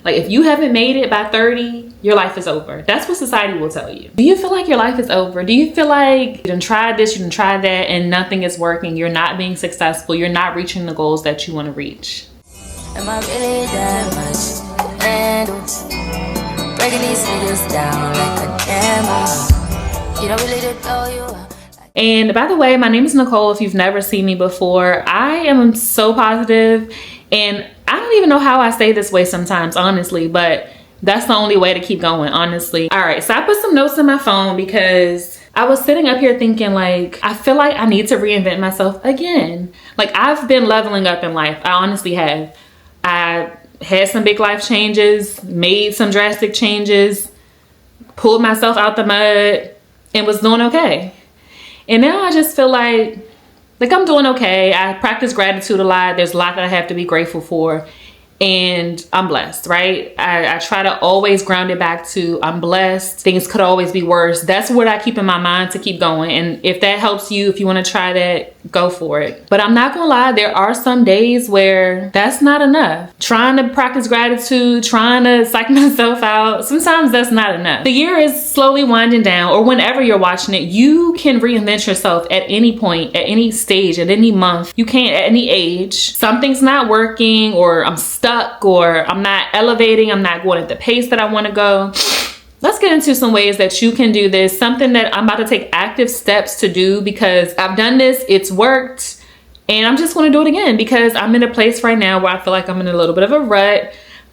Like if you haven't made it by 30, your life is over. That's what society will tell you. Do you feel like your life is over? Do you feel like you done tried this, you done tried that, and nothing is working? You're not being successful. You're not reaching the goals that you want to reach. Am I really that much to handle? Breaking these niggas down like a camera. You don't really know you are. And by the way, my name is Nicole. If you've never seen me before, I am so positive, and I don't even know how I say this way sometimes, honestly, but that's the only way to keep going, honestly. All right, so I put some notes in my phone because I was sitting up here thinking, like, I feel like I need to reinvent myself again. Like, I've been leveling up in life. I honestly have. I had some big life changes, made some drastic changes, pulled myself out the mud, and was doing okay. And now I just feel like I'm doing okay. I practice gratitude a lot. There's a lot that I have to be grateful for. And I'm blessed, right? I try to always ground it back to I'm blessed. Things could always be worse. That's what I keep in my mind to keep going. And if that helps you, if you want to try that, go for it. But I'm not gonna lie, there are some days where that's not enough. Trying to practice gratitude, trying to psych myself out, sometimes that's not enough. The year is slowly winding down, or whenever you're watching it, you can reinvent yourself at any point, at any stage, at any month. You can at any age. Something's not working, or I'm stuck, or I'm not elevating, I'm not going at the pace that I want to go. Let's get into some ways that you can do this. Something that I'm about to take active steps to do because I've done this, it's worked, and I'm just going to do it again because I'm in a place right now where I feel like I'm in a little bit of a rut.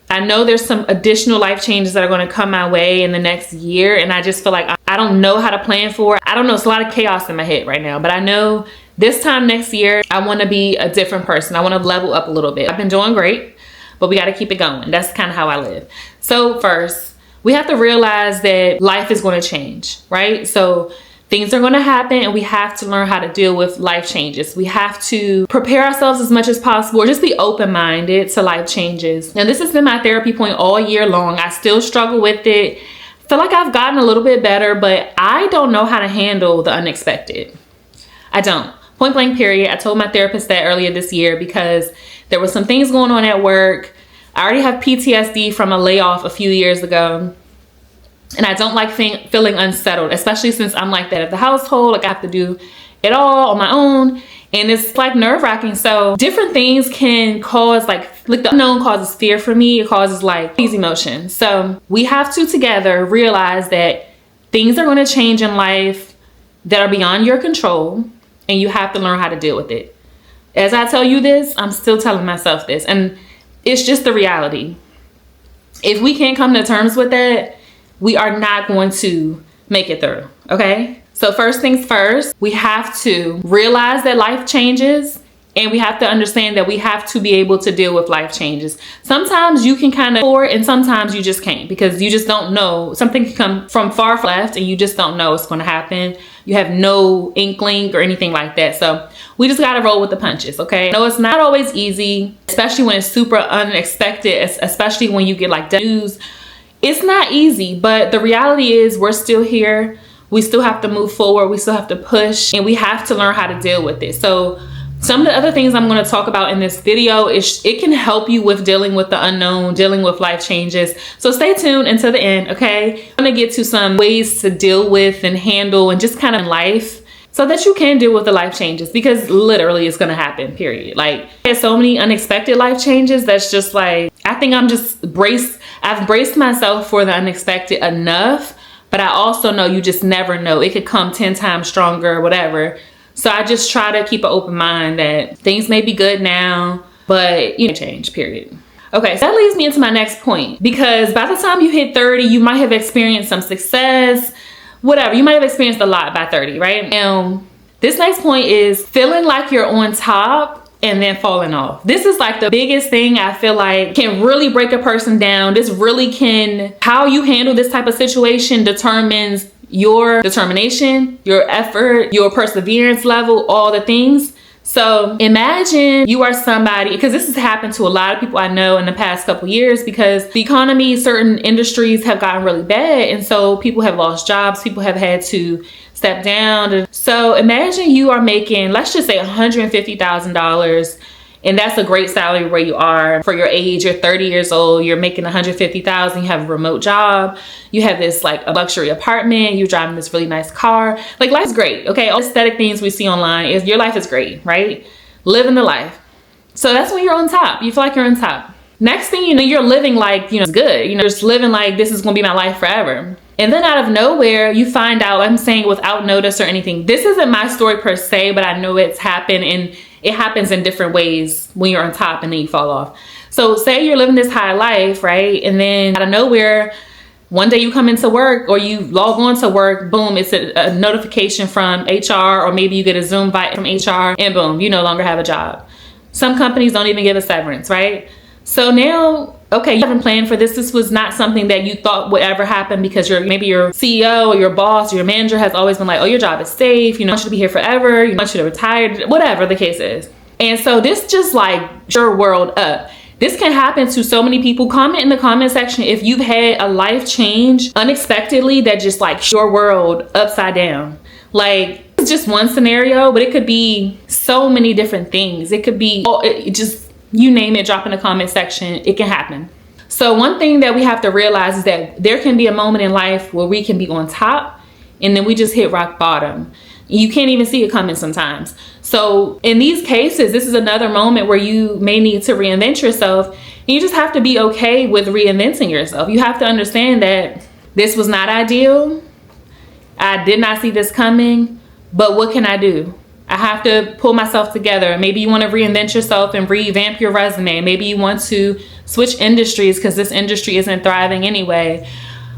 I know there's some additional life changes that are going to come my way in the next year, and I just feel like I don't know how to plan for it. I don't know, it's a lot of chaos in my head right now, but I know this time next year, I want to be a different person. I want to level up a little bit. I've been doing great, but we got to keep it going. That's kind of how I live. So first, we have to realize that life is going to change, right? So things are going to happen, and we have to learn how to deal with life changes. We have to prepare ourselves as much as possible, or just be open-minded to life changes. Now, this has been my therapy point all year long. I still struggle with it. I feel like I've gotten a little bit better, but I don't know how to handle the unexpected. I don't. Point blank period. I told my therapist that earlier this year because there were some things going on at work. I already have PTSD from a layoff a few years ago. And I don't like feeling unsettled, especially since I'm like that at the household. Like I have to do it all on my own. And it's like nerve-wracking. So different things can cause like the unknown causes fear for me. It causes like these emotions. So we have to together realize that things are going to change in life that are beyond your control. And you have to learn how to deal with it. As I tell you this, I'm still telling myself this. And it's just the reality. If we can't come to terms with that, we are not going to make it through, okay? So first things first, we have to realize that life changes, and we have to understand that we have to be able to deal with life changes. Sometimes you can kind of for it, and sometimes you just can't because you just don't know. Something can come from far left and you just don't know what's going to happen. You have no inkling or anything like that. So we just got to roll with the punches, okay? No, it's not always easy, especially when it's super unexpected, especially when you get like news. It's not easy, but the reality is we're still here. We still have to move forward. We still have to push, and we have to learn how to deal with it. So some of the other things I'm going to talk about in this video is it can help you with dealing with the unknown, dealing with life changes. So stay tuned until the end, okay? I'm going to get to some ways to deal with and handle and just kind of life so that you can deal with the life changes, because literally it's going to happen, period. Like there's so many unexpected life changes that's just like, I think I've braced myself for the unexpected enough, but I also know you just never know. It could come 10 times stronger or whatever. So I just try to keep an open mind that things may be good now, but you know, change, period. Okay, so that leads me into my next point, because by the time you hit 30, you might have experienced some success, whatever. You might have experienced a lot by 30, right? Now, this next point is feeling like you're on top and then falling off. This is like the biggest thing I feel like can really break a person down. This really can, how you handle this type of situation determines your determination, your effort, your perseverance level, all the things. So imagine you are somebody, because this has happened to a lot of people I know in the past couple years, because the economy, certain industries have gotten really bad. And so people have lost jobs, people have had to step down. So imagine you are making, let's just say $150,000 And that's a great salary where you are for your age. You're 30 years old, you're making 150,000, you have a remote job, you have this like a luxury apartment, you're driving this really nice car. Like, life's great, okay? All aesthetic things we see online is your life is great, right? Living the life. So that's when you're on top. You feel like you're on top. Next thing you know, you're living like, it's good. Just living like this is gonna be my life forever. And then out of nowhere, you find out, I'm saying without notice or anything, this isn't my story per se, but I know it's happened, and it happens in different ways when you're on top and then you fall off. So say you're living this high life, right? And then out of nowhere, one day you come into work or you log on to work, boom, it's a notification from HR, or maybe you get a Zoom invite from HR, and boom, you no longer have a job. Some companies don't even give a severance, right? So now, okay, you haven't planned for this. This was not something that you thought would ever happen, because maybe your CEO or your boss or your manager has always been like, oh, your job is safe. I want you to be here forever. You want you to retire, whatever the case is. And so this just like your world up. This can happen to so many people. Comment in the comment section if you've had a life change unexpectedly that just like your world upside down. Like, it's just one scenario, but it could be so many different things. It could be just, you name it, drop in the comment section. It can happen. So one thing that we have to realize is that there can be a moment in life where we can be on top and then we just hit rock bottom. You can't even see it coming sometimes. So in these cases, this is another moment where you may need to reinvent yourself. And you just have to be okay with reinventing yourself. You have to understand that this was not ideal. I did not see this coming, but what can I do? I have to pull myself together. Maybe you want to reinvent yourself and revamp your resume. Maybe you want to switch industries because this industry isn't thriving anyway.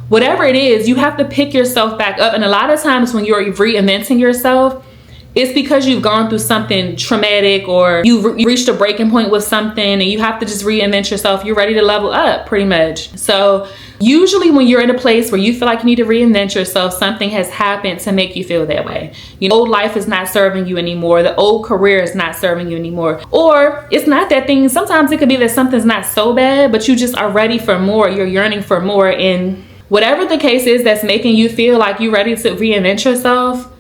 Whatever it is, you have to pick yourself back up. And a lot of times when you're reinventing yourself, it's because you've gone through something traumatic, or you've reached a breaking point with something, and you have to just reinvent yourself. You're ready to level up, pretty much. So usually when you're in a place where you feel like you need to reinvent yourself, something has happened to make you feel that way. Old life is not serving you anymore. The old career is not serving you anymore. Or it's not that thing. Sometimes it could be that something's not so bad, but you just are ready for more. You're yearning for more. And whatever the case is that's making you feel like you're ready to reinvent yourself,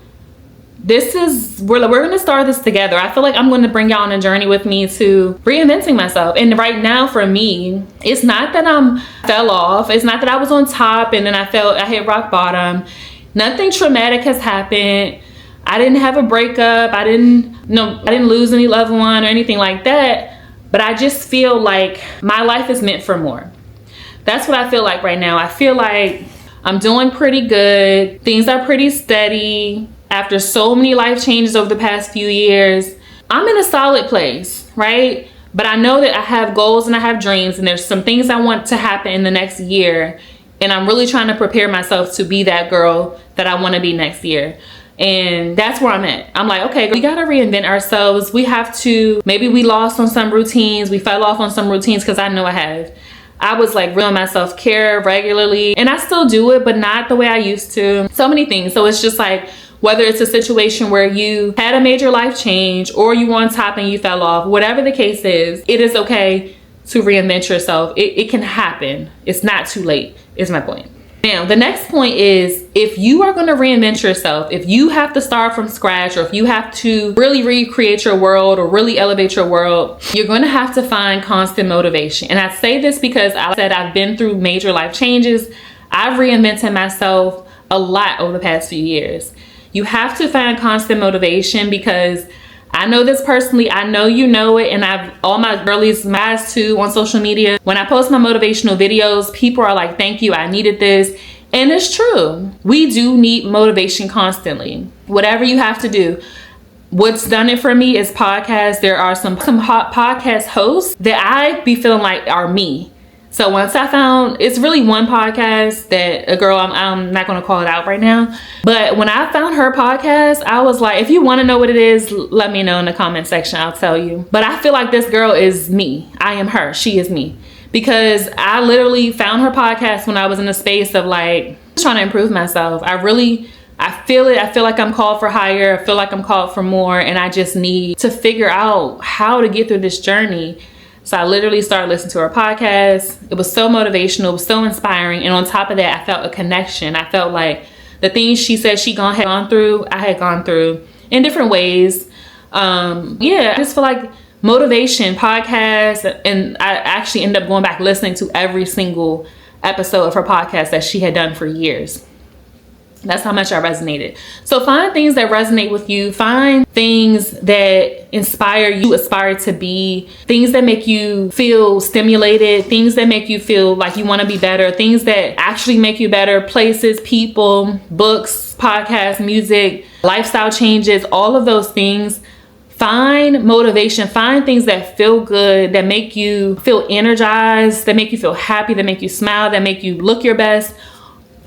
we're going to start this together. I feel like I'm going to bring y'all on a journey with me to reinventing myself. And right now for me, it's not that I fell off. It's not that I was on top and then I hit rock bottom. Nothing traumatic has happened. I didn't have a breakup. I didn't lose any loved one or anything like that. But I just feel like my life is meant for more. That's what I feel like right now. I feel like I'm doing pretty good. Things are pretty steady. After so many life changes over the past few years, I'm in a solid place, right? But I know that I have goals and I have dreams, and there's some things I want to happen in the next year. And I'm really trying to prepare myself to be that girl that I want to be next year. And that's where I'm at. I'm like, okay, we got to reinvent ourselves. We have to, maybe we lost on some routines. We fell off on some routines, because I know I have. I was like real my self-care regularly, and I still do it, but not the way I used to. So many things. So it's just like, whether it's a situation where you had a major life change or you were on top and you fell off, whatever the case is, it is okay to reinvent yourself. It can happen. It's not too late, is my point. Now, the next point is, if you are going to reinvent yourself, if you have to start from scratch, or if you have to really recreate your world or really elevate your world, you're going to have to find constant motivation. And I say this because I said I've been through major life changes. I've reinvented myself a lot over the past few years. You have to find constant motivation, because I know this personally. I know you know it. And all my girlies, guys too, on social media, when I post my motivational videos, people are like, thank you, I needed this. And it's true. We do need motivation constantly. Whatever you have to do. What's done it for me is podcasts. There are some hot podcast hosts that I be feeling like are me. So once I found, it's really one podcast that a girl, I'm not going to call it out right now. But when I found her podcast, I was like, if you want to know what it is, let me know in the comment section. I'll tell you. But I feel like this girl is me. I am her. She is me. Because I literally found her podcast when I was in a space of like trying to improve myself. I feel it. I feel like I'm called for higher. I feel like I'm called for more. And I just need to figure out how to get through this journey. So I literally started listening to her podcast. It was so motivational. It was so inspiring. And on top of that, I felt a connection. I felt like the things she said she had gone through, I had gone through in different ways. I just feel like motivation podcast, and I actually ended up going back listening to every single episode of her podcast that she had done for years. That's how much I resonated. So find things that resonate with you. Find things that inspire you, aspire to be, things that make you feel stimulated, things that make you feel like you want to be better, things that actually make you better, places, people, books, podcasts, music, lifestyle changes, all of those things. Find motivation, find things that feel good, that make you feel energized, that make you feel happy, that make you smile, that make you look your best.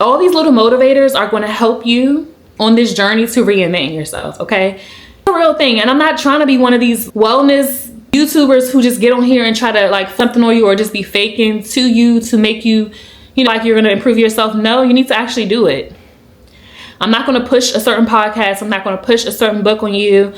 All these little motivators are going to help you on this journey to reinvent yourself, okay? It's a real thing. And I'm not trying to be one of these wellness YouTubers who just get on here and try to like something on you or just be faking to you to make you, like you're going to improve yourself. No, you need to actually do it. I'm not going to push a certain podcast. I'm not going to push a certain book on you.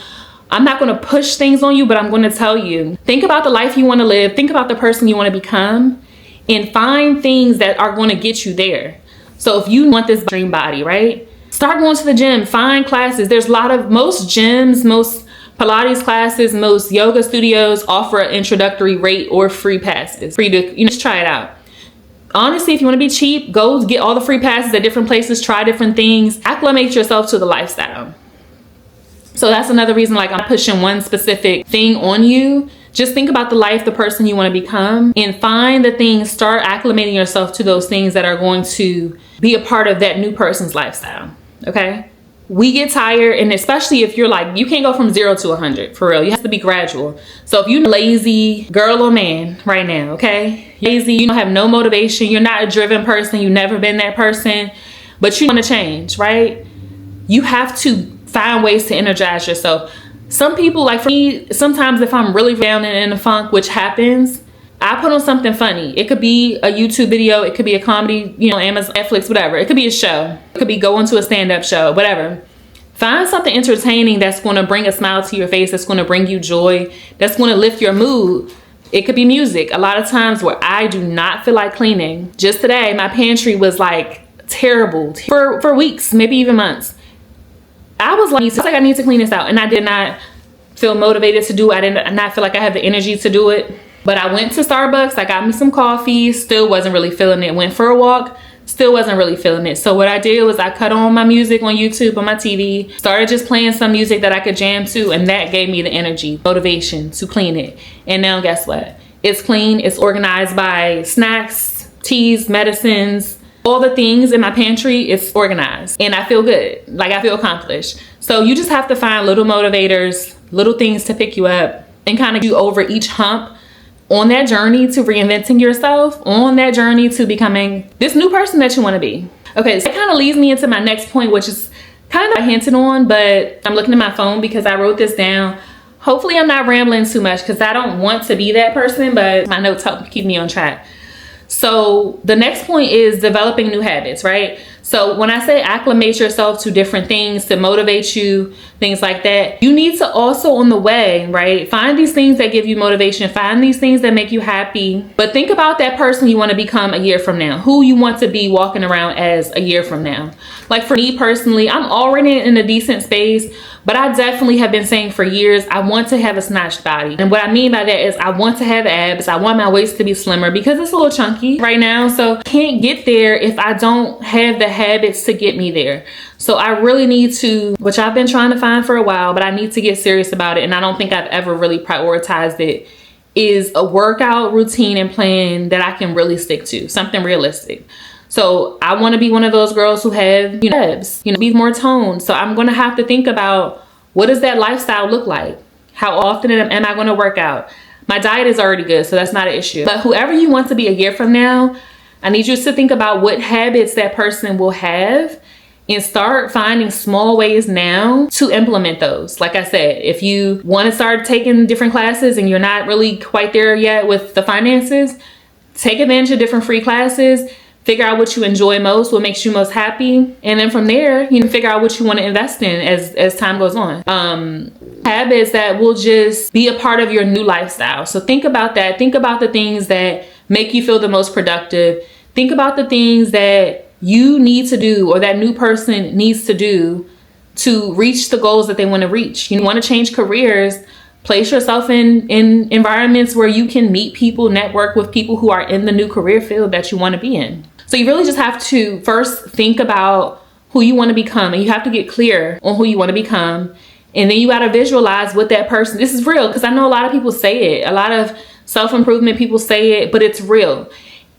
I'm not going to push things on you, but I'm going to tell you, think about the life you want to live. Think about the person you want to become and find things that are going to get you there. So if you want this dream body, right? Start going to the gym, find classes. There's most gyms, most Pilates classes, most yoga studios offer an introductory rate or free passes. Free to, just try it out. Honestly, if you want to be cheap, go get all the free passes at different places, try different things, acclimate yourself to the lifestyle. So that's another reason, like, I'm pushing one specific thing on you. Just think about the life, the person you want to become, and find the things, start acclimating yourself to those things that are going to be a part of that new person's lifestyle, okay? We get tired, and especially if you're like, you can't go from 0 to 100, for real. You have to be gradual. So if you're a lazy girl or man right now, okay? Lazy, you don't have no motivation, you're not a driven person, you've never been that person, but you want to change, right? You have to find ways to energize yourself. Some people, like for me, sometimes if I'm really down and in a funk, which happens, I put on something funny. It could be a YouTube video, it could be a comedy, Amazon, Netflix, whatever. It could be a show. It could be going to a stand-up show, whatever. Find something entertaining that's going to bring a smile to your face, that's going to bring you joy, that's going to lift your mood. It could be music. A lot of times where I do not feel like cleaning. Just today, my pantry was like terrible for weeks, maybe even months. I was like, I need to clean this out. And I did not feel motivated to do it. I did not feel like I had the energy to do it. But I went to Starbucks. I got me some coffee. Still wasn't really feeling it. Went for a walk. Still wasn't really feeling it. So what I did was I cut on my music on YouTube, on my TV. Started just playing some music that I could jam to. And that gave me the energy, motivation to clean it. And now guess what? It's clean. It's organized by snacks, teas, medicines, all the things in my pantry. It's organized and I feel good. Like I feel accomplished. So you just have to find little motivators, little things to pick you up and kind of do over each hump on that journey to reinventing yourself, on that journey to becoming this new person that you want to be. Okay, so it kind of leads me into my next point, which is kind of hinted on, but I'm looking at my phone because I wrote this down. Hopefully I'm not rambling too much because I don't want to be that person, but my notes help keep me on track. So the next point is developing new habits, right? So when I say acclimate yourself to different things to motivate you, things like that, you need to also on the way, right? Find these things that give you motivation, find these things that make you happy, but think about that person you want to become a year from now, who you want to be walking around as a year from now. Like for me personally, I'm already in a decent space, but I definitely have been saying for years, I want to have a snatched body. And what I mean by that is I want to have abs. I want my waist to be slimmer because it's a little chunky right now. So I can't get there if I don't have the habits to get me there. So I really need to, which I've been trying to find for a while, but I need to get serious about it. And I don't think I've ever really prioritized it, is a workout routine and plan that I can really stick to, something realistic. So I want to be one of those girls who have, abs, be more toned. So I'm going to have to think about, what does that lifestyle look like? How often am I going to work out? My diet is already good, so that's not an issue. But whoever you want to be a year from now, I need you to think about what habits that person will have and start finding small ways now to implement those. Like I said, if you want to start taking different classes and you're not really quite there yet with the finances, take advantage of different free classes. Figure out what you enjoy most, what makes you most happy. And then from there, figure out what you want to invest in as time goes on. Habits that will just be a part of your new lifestyle. So think about that. Think about the things that make you feel the most productive. Think about the things that you need to do or that new person needs to do to reach the goals that they want to reach. You want to change careers. Place yourself in environments where you can meet people, network with people who are in the new career field that you want to be in. So you really just have to first think about who you want to become, and you have to get clear on who you want to become. And then you got to visualize what that person, this is real, because I know a lot of people say it, a lot of self-improvement people say it, but it's real.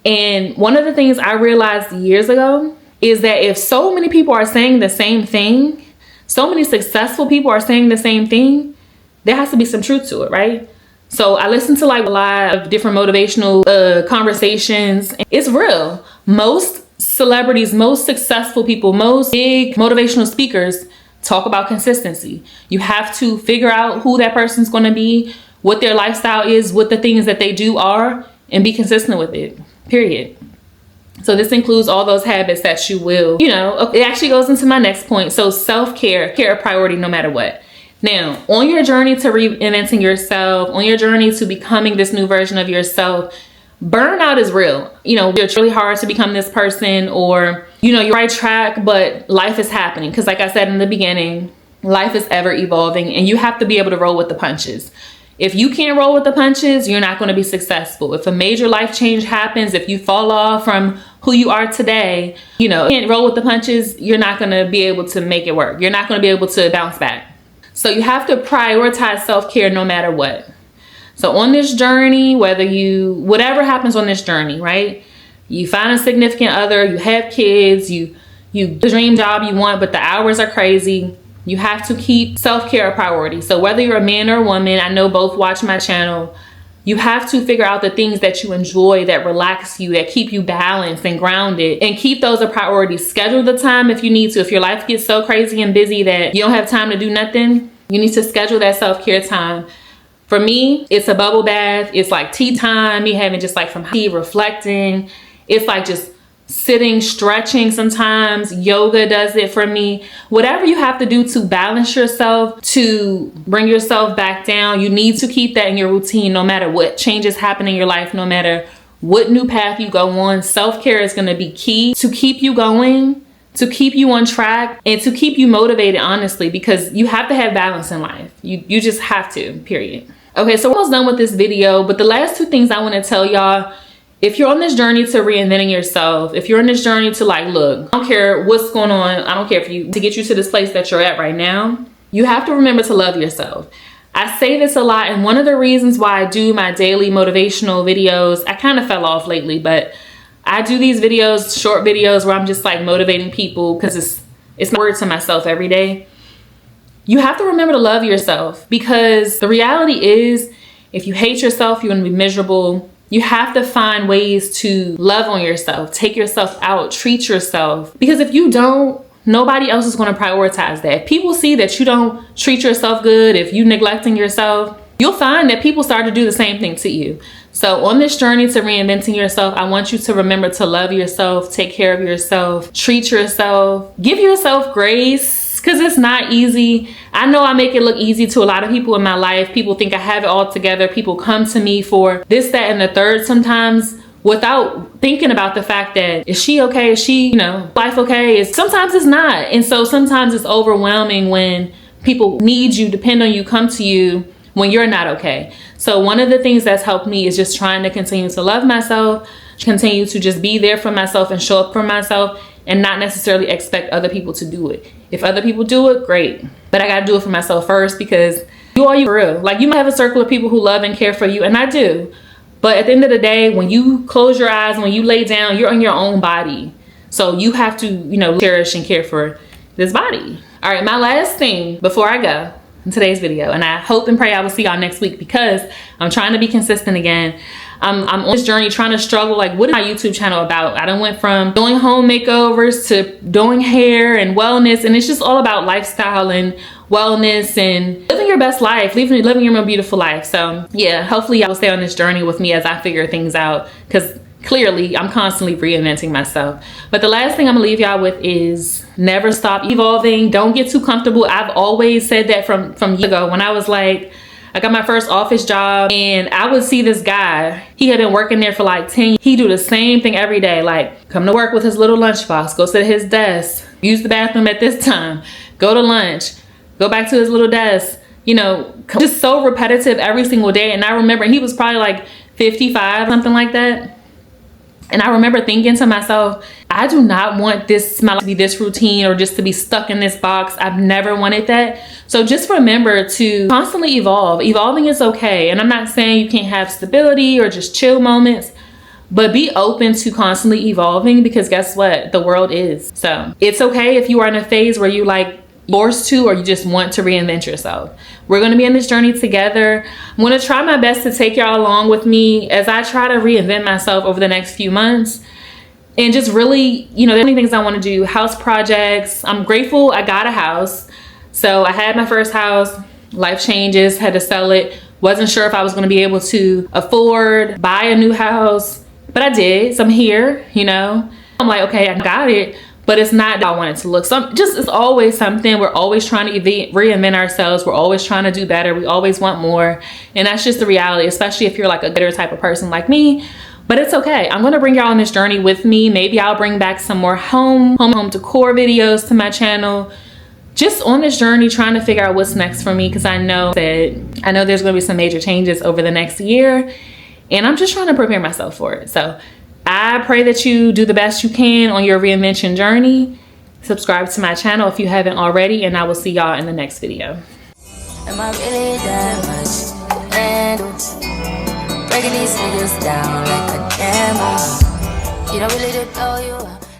And one of the things I realized years ago is that if so many people are saying the same thing, so many successful people are saying the same thing, there has to be some truth to it, right? So I listen to like a lot of different motivational conversations. It's real. Most celebrities, most successful people, most big motivational speakers talk about consistency. You have to figure out who that person's going to be, what their lifestyle is, what the things that they do are, and be consistent with it, period. So this includes all those habits that you will, it actually goes into my next point. So self-care, care a priority no matter what. Now, on your journey to reinventing yourself, on your journey to becoming this new version of yourself, burnout is real. It's really hard to become this person, or, you're right track, but life is happening. Because like I said in the beginning, life is ever evolving and you have to be able to roll with the punches. If you can't roll with the punches, you're not going to be successful. If a major life change happens, if you fall off from who you are today, you can't roll with the punches, you're not going to be able to make it work. You're not going to be able to bounce back. So you have to prioritize self-care no matter what. So on this journey, whatever happens on this journey, right? You find a significant other, you have kids, you the dream job you want, but the hours are crazy. You have to keep self-care a priority. So whether you're a man or a woman, I know both watch my channel, you have to figure out the things that you enjoy, that relax you, that keep you balanced and grounded, and keep those a priority. Schedule the time if you need to. If your life gets so crazy and busy that you don't have time to do nothing, you need to schedule that self-care time. For me, it's a bubble bath. It's like tea time, me having just like some tea, reflecting. It's like just sitting, stretching sometimes. Yoga does it for me. Whatever you have to do to balance yourself, to bring yourself back down, you need to keep that in your routine no matter what changes happen in your life, no matter what new path you go on. Self-care is going to be key to keep you going, to keep you on track, and to keep you motivated, honestly, because you have to have balance in life. You just have to, period. Okay, so we're almost done with this video, but the last two things I want to tell y'all, if you're on this journey to reinventing yourself, if you're on this journey to like, look, I don't care what's going on, I don't care to get you to this place that you're at right now, you have to remember to love yourself. I say this a lot, and one of the reasons why I do my daily motivational videos, I kind of fell off lately, but I do these videos, short videos where I'm just like motivating people because it's my word to myself every day. You have to remember to love yourself, because the reality is if you hate yourself, you're going to be miserable. You have to find ways to love on yourself, take yourself out, treat yourself. Because if you don't, nobody else is going to prioritize that. If people see that you don't treat yourself good, if you're neglecting yourself, you'll find that people start to do the same thing to you. So on this journey to reinventing yourself, I want you to remember to love yourself, take care of yourself, treat yourself, give yourself grace, because it's not easy. I know I make it look easy to a lot of people in my life. People think I have it all together. People come to me for this, that, and the third sometimes without thinking about the fact that, is she okay? Is she, life okay? Sometimes it's not. And so sometimes it's overwhelming when people need you, depend on you, come to you when you're not okay. So one of the things that's helped me is just trying to continue to love myself, continue to just be there for myself and show up for myself, and not necessarily expect other people to do it. If other people do it, great. But I gotta do it for myself first, because you are you for real. Like, you might have a circle of people who love and care for you, and I do. But at the end of the day, when you close your eyes, when you lay down, you're on your own body. So you have to, cherish and care for this body. All right, my last thing before I go in today's video, and I hope and pray I will see y'all next week, because I'm trying to be consistent again. I'm on this journey trying to struggle, like, what is my YouTube channel about? I done went from doing home makeovers to doing hair and wellness, and it's just all about lifestyle and wellness and living your best life, living your more beautiful life. So yeah, hopefully y'all will stay on this journey with me as I figure things out, because clearly I'm constantly reinventing myself. But the last thing I'm gonna leave y'all with is never stop evolving. Don't get too comfortable. I've always said that from years ago, when I was like, I got my first office job, and I would see this guy. He had been working there for like 10 years. He do the same thing every day, like come to work with his little lunchbox, go sit at his desk, use the bathroom at this time, go to lunch, go back to his little desk, you know, just so repetitive every single day. And I remember he was probably like 55, something like that. And I remember thinking to myself, I do not want this smile to be this routine or just to be stuck in this box. I've never wanted that. So just remember to constantly evolve. Evolving is okay. And I'm not saying you can't have stability or just chill moments, but be open to constantly evolving, because guess what? The world is. So it's okay if you are in a phase where you like forced to, or you just want to reinvent yourself. We're going to be in this journey together. I'm going to try my best to take y'all along with me as I try to reinvent myself over the next few months. And just really, you know, there's many things I want to do. House projects. I'm grateful I got a house. So I had my first house, life changes, had to sell it. Wasn't sure if I was going to be able to afford, buy a new house, but I did. So I'm here, you know. I'm like, okay, I got it. But it's not how I want it to look. So it's always something. We're always trying to reinvent ourselves. We're always trying to do better. We always want more. And that's just the reality, especially if you're like a getter type of person like me. But it's okay. I'm going to bring y'all on this journey with me. Maybe I'll bring back some more home decor videos to my channel. Just on this journey, trying to figure out what's next for me, because I know there's going to be some major changes over the next year. And I'm just trying to prepare myself for it. So I pray that you do the best you can on your reinvention journey. Subscribe to my channel if you haven't already, and I will see y'all in the next video. Am I really that much to handle? Breaking these niggas down like a camera. You don't really know you.